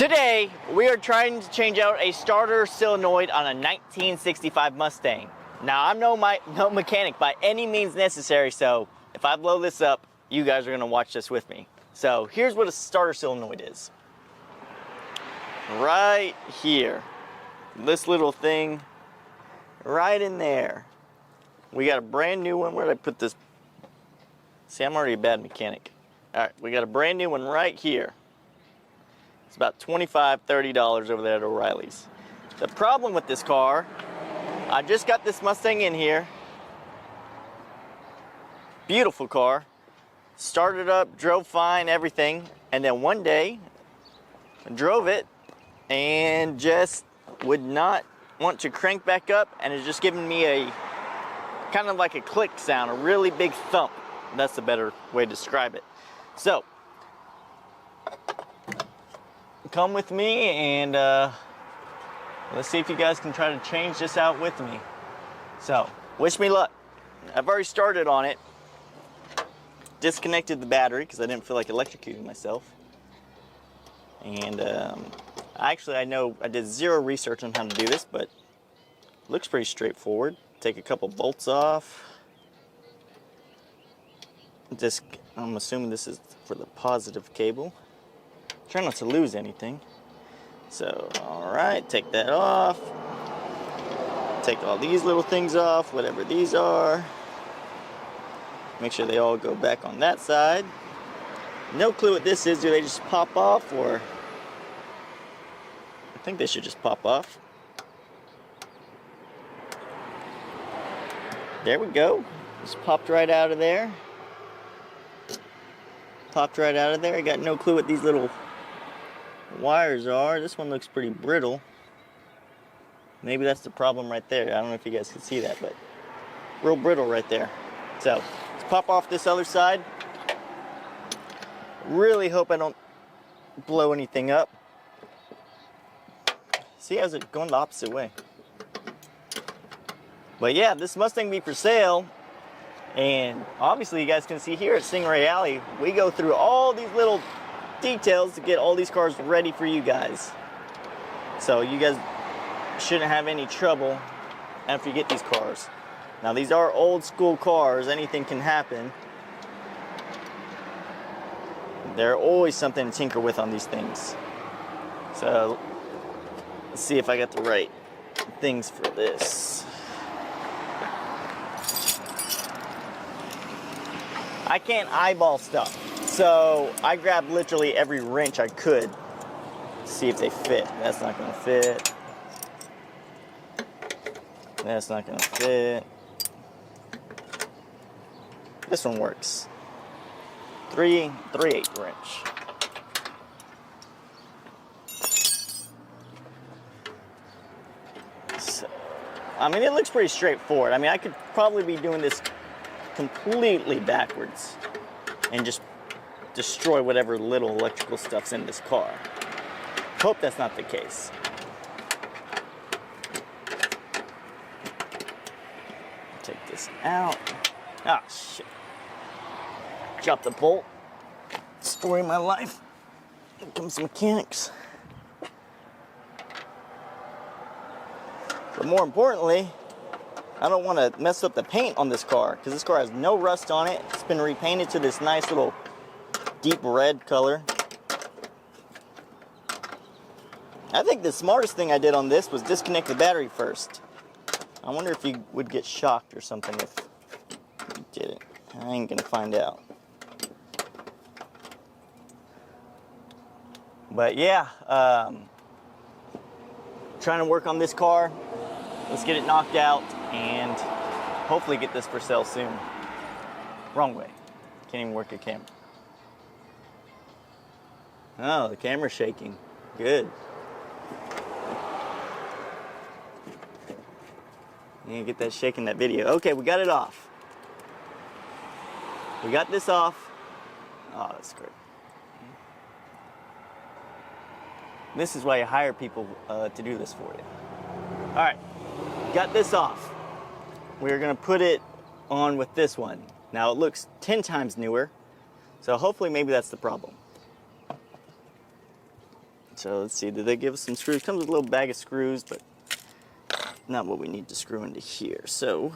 Today, we are trying to change out a starter solenoid on a 1965 Mustang. Now, I'm no mechanic by any means necessary, so if I blow this up, you guys are gonna watch this with me. So here's what a starter solenoid is. Right here, this little thing, right in there. We got a brand new one. Where did I put this? See, I'm already a bad mechanic. All right, we got a brand new one right here. It's about $25, $30 over there at O'Reilly's. The problem with this car, I just got this Mustang in here. Beautiful car. Started up, drove fine, everything. And then one day, I drove it and just would not want to crank back up, and it's just giving me a kind of like a click sound, a really big thump. That's the better way to describe it. So, come with me and let's see if you guys can try to change this out with me. So, wish me luck. I've already started on it. Disconnected the battery because I didn't feel like electrocuting myself. And actually, I know I did zero research on how to do this, but it looks pretty straightforward. Take a couple bolts off. I'm assuming this is for the positive cable. Try not to lose anything. So, all right, take that off. Take all these little things off, whatever these are. Make sure they all go back on that side. No clue what this is. Do they just pop off, or? I think they should just pop off. There we go. Just popped right out of there. Popped right out of there. I got no clue what these little wires are. This one looks pretty brittle. Maybe that's the problem right there. I don't know if you guys can see that, but real brittle right there. So let's pop off this other side. Really hope I don't blow anything up. See, how's it going the opposite way? But yeah, this Mustang be for sale. And obviously you guys can see here at Stingray Alley, we go through all these little details to get all these cars ready for you guys. So you guys shouldn't have any trouble after you get these cars. Now these are old school cars, anything can happen. There's always something to tinker with on these things. So let's see if I got the right things for this. I can't eyeball stuff, so I grabbed literally every wrench I could to see if they fit. That's not gonna fit. That's not gonna fit. This one works. 3/8 wrench. So, I mean, it looks pretty straightforward. I mean, I could probably be doing this completely backwards and just destroy whatever little electrical stuff's in this car. Hope that's not the case. Take this out. Ah, shit. Drop the bolt. Story of my life. Here comes the mechanics. But more importantly, I don't want to mess up the paint on this car because this car has no rust on it. It's been repainted to this nice little deep red color. I think the smartest thing I did on this was disconnect the battery first. I wonder if you would get shocked or something if you did it. I ain't gonna find out. But yeah, trying to work on this car. Let's get it knocked out and hopefully get this for sale soon. Wrong way. Can't even work a camera. Oh, the camera's shaking. Good. You need to get that shake in that video. Okay, we got it off. We got this off. Oh, that's great. This is why you hire people to do this for you. All right. Got this off. We're gonna put it on with this one. Now it looks 10 times newer, so hopefully maybe that's the problem. So let's see, did they give us some screws? Comes with a little bag of screws, but not what we need to screw into here. So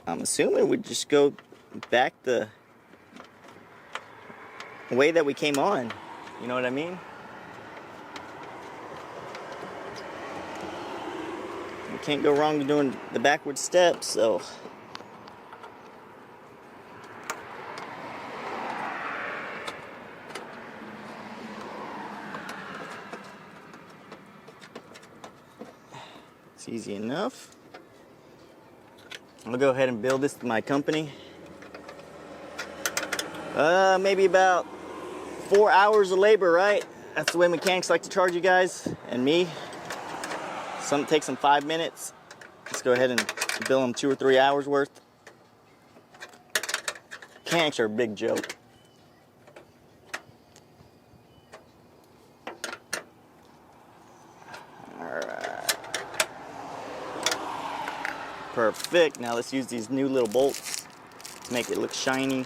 I'm assuming we just go back the way that we came on. You know what I mean? You can't go wrong doing the backward steps, so. It's easy enough. I'll go ahead and build this to my company. Maybe about 4 hours of labor, right? That's the way mechanics like to charge you guys and me. Some takes them 5 minutes. Let's go ahead and bill them 2 or 3 hours worth. Mechanics are a big joke. Alright. Perfect. Now let's use these new little bolts to make it look shiny.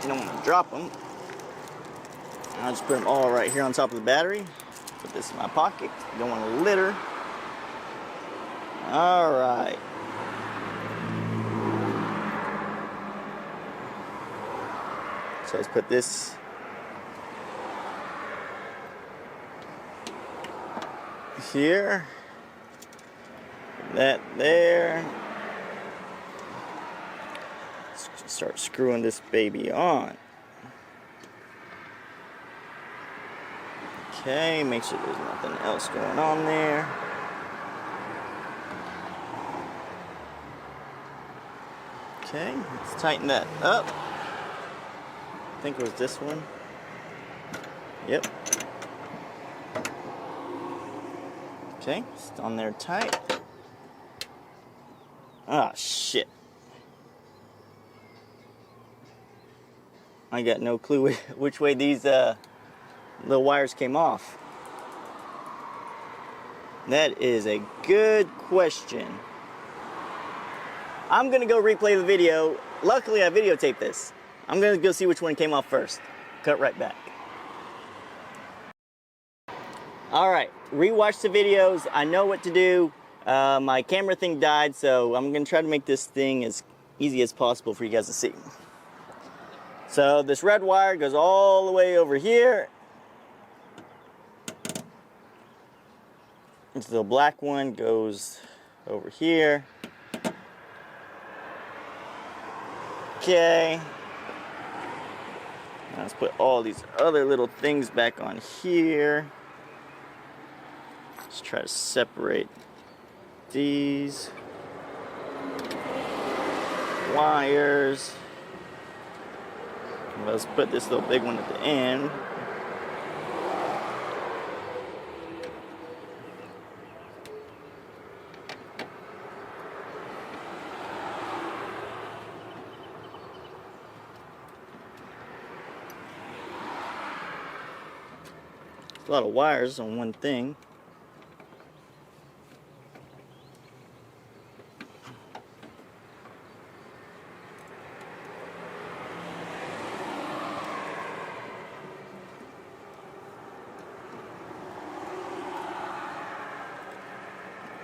You don't want to drop them. I'll just put them all right here on top of the battery. Put this in my pocket. Don't want to litter. All right. So let's put this here. That there. Let's start screwing this baby on. Okay, make sure there's nothing else going on there. Okay, let's tighten that up. I think it was this one. Yep. Okay, it's on there tight. Ah, shit. I got no clue which way these little wires came off. That is a good question. I'm gonna go replay the video. Luckily I videotaped this. I'm gonna go see which one came off first. Cut right back. Alright, rewatch the videos. I know what to do. My camera thing died, so I'm gonna try to make this thing as easy as possible for you guys to see. So this red wire goes all the way over here. The black one goes over here. Okay. Now let's put all these other little things back on here. Let's try to separate these wires. Let's put this little big one at the end. A lot of wires on one thing.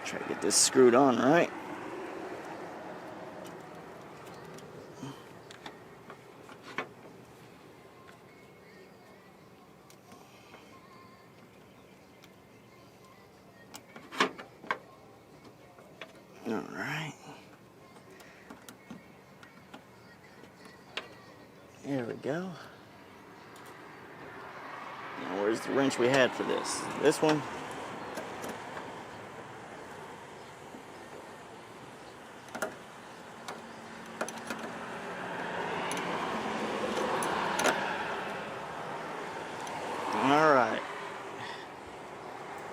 Try to get this screwed on right. Alright. There we go. Now where's the wrench we had for this? This one? Alright.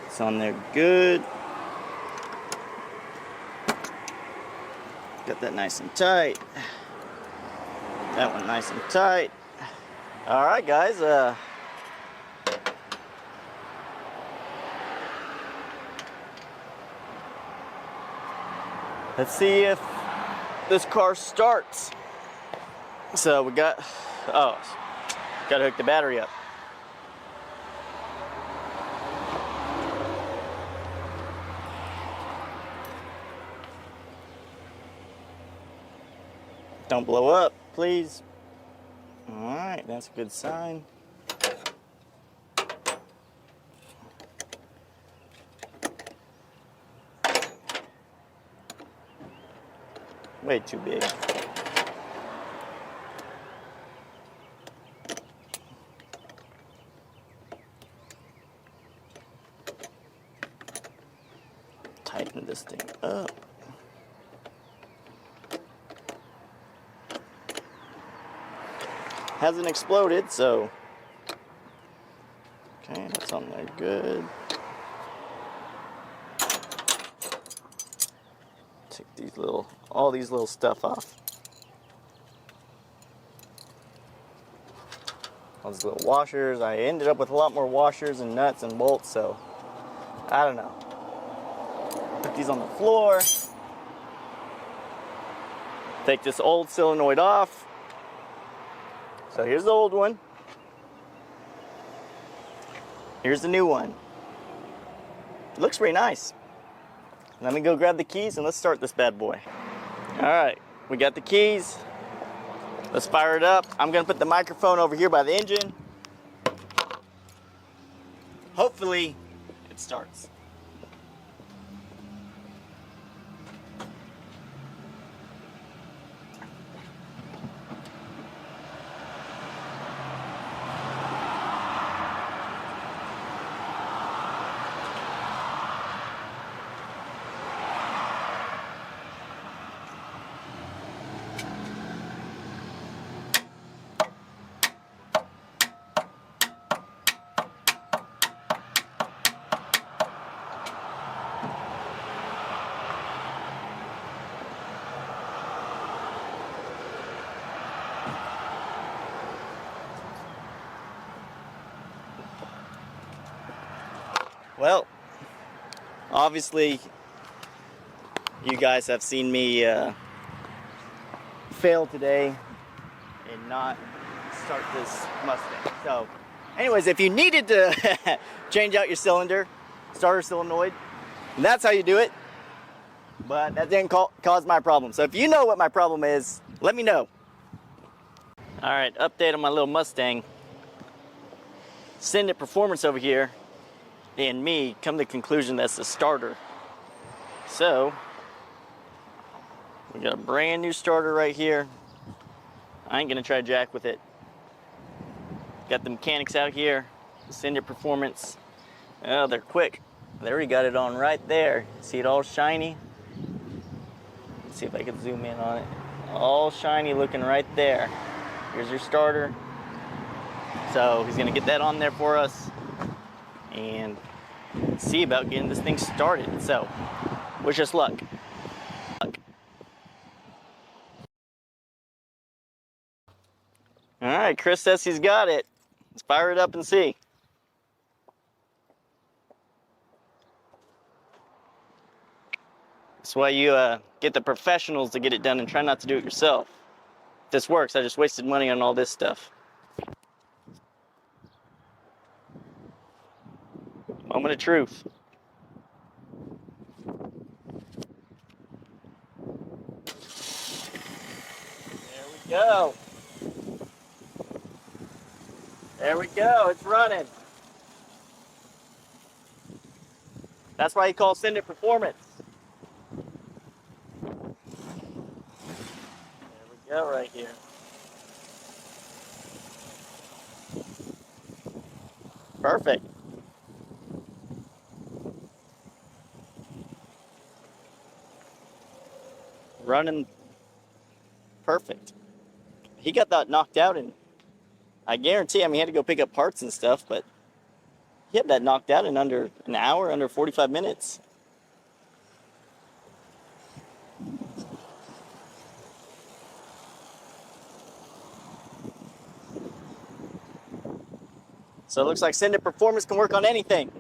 It's on there good. Got that nice and tight. That one nice and tight. All right, guys. Let's see if this car starts. So we got, oh, gotta hook the battery up. Don't blow up, please. All right, that's a good sign. Way too big. Tighten this thing up. Hasn't exploded, so okay, that's on there good. Take these little, all these little stuff off. All these little washers. I ended up with a lot more washers and nuts and bolts, so I don't know. Put these on the floor. Take this old solenoid off. So here's the old one. Here's the new one. It looks pretty nice. Let me go grab the keys and let's start this bad boy. All right, we got the keys. Let's fire it up. I'm gonna put the microphone over here by the engine. Hopefully it starts. Well, obviously, you guys have seen me fail today and not start this Mustang. So, anyways, if you needed to change out your cylinder, starter solenoid, that's how you do it. But that didn't cause my problem. So if you know what my problem is, let me know. All right, update on my little Mustang. Send it performance over here. And me come to the conclusion that's the starter. So we got a brand new starter right here. I ain't gonna try to jack with it. Got the mechanics out here. Send it performance. Oh, they're quick. They already got it on right there. See it all shiny? Let's see if I can zoom in on it. All shiny looking right there. Here's your starter. So he's gonna get that on there for us and see about getting this thing started. So, wish us luck. All right, Chris says he's got it. Let's fire it up and see. That's why you get the professionals to get it done and try not to do it yourself. If this works, I just wasted money on all this stuff. Moment of truth. There we go. There we go, it's running. That's why you call Send It Performance. There we go right here. Perfect. Running perfect. He got that knocked out, and I guarantee, I mean, he had to go pick up parts and stuff, but he had that knocked out in under an hour, under 45 minutes. So it looks like Send It Performance can work on anything.